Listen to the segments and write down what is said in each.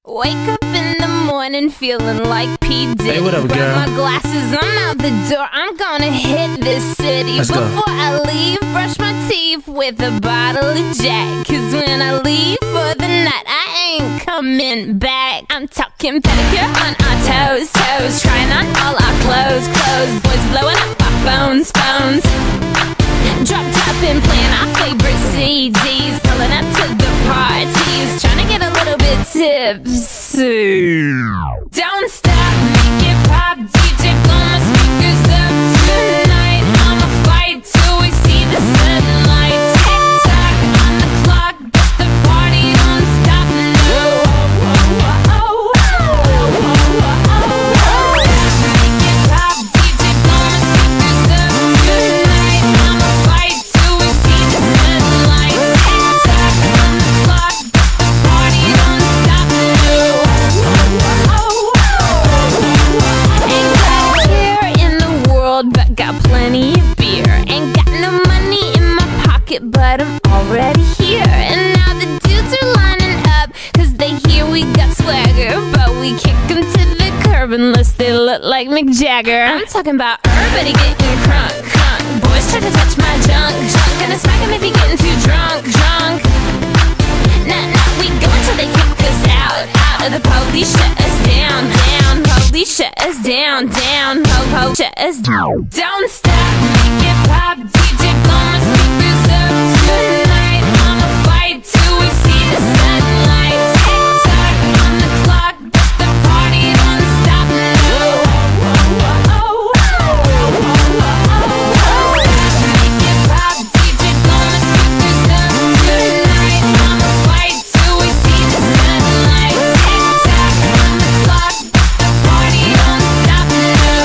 Wake up in the morning feeling like P. Diddy. Hey, what up, girl? Grab my glasses, I'm out the door. I'm gonna hit this city. Let's go. Before I leave, brush my teeth with a bottle of Jack. Cause when I leave for the night, I ain't coming back. I'm talking pedicure on our toes, toes. Trying on all our clothes, clothes. Boys blowing up our phones, phones. Drop top and playing our favorite CDs. Pulling up to the parties, trying to get a little bit tipsy. Don't stop, make it pop, DJ blow my speakers up tonight. I'ma fight till we see the sunlight. Tick tock on the clock, but the party don't stop. No. Make it pop, DJ blow my speakers up tonight. I'ma fight till we see the sunlight. Tick tock on the clock, but the party don't stop. No. Ain't got a care in the world, but got plenty of beer. Ain't got no money in my pocket, but I'm already here. And now the dudes are lining up, cause they hear we got swagger. But we kick them to the curb unless they look like Mick Jagger. I'm talking about everybody getting crunk, crunk. Boys try to touch my junk, junk. Gonna smack him if he getting too drunk, drunk. Nah, nah, we go until they kick us out, out of the police shut us down, down. Police shut us down, down. Po, shut us down. Don't stop, make it pop, DJ blow my speakers up tonight. I'ma fight till we see the sunlight. Tick tock on the clock, but the party don't stop. No. Make it pop, DJ blow my speakers up tonight. I'ma fight till we see the sunlight. Tick tock on the clock, but the party don't stop. No.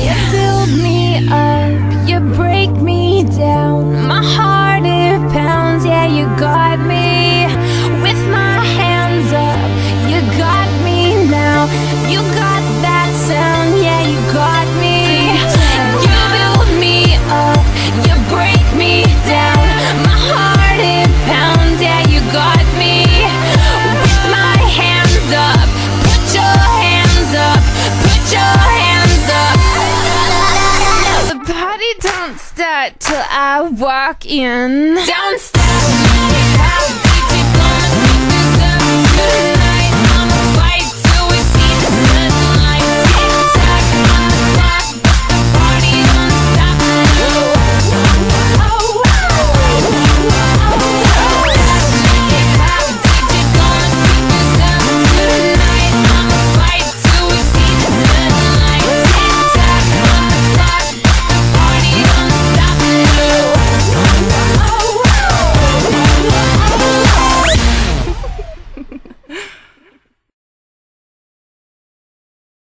You build me up, you break me down. My heart it pounds, yeah, you got me. With my hands up, you got me now. You got that sound, yeah, you got me. You build me up, you break me down. My heart it pounds, yeah, you got me. With my hands up, put your hands up, put your hands up. The party don't start till I walk in. Don't stop.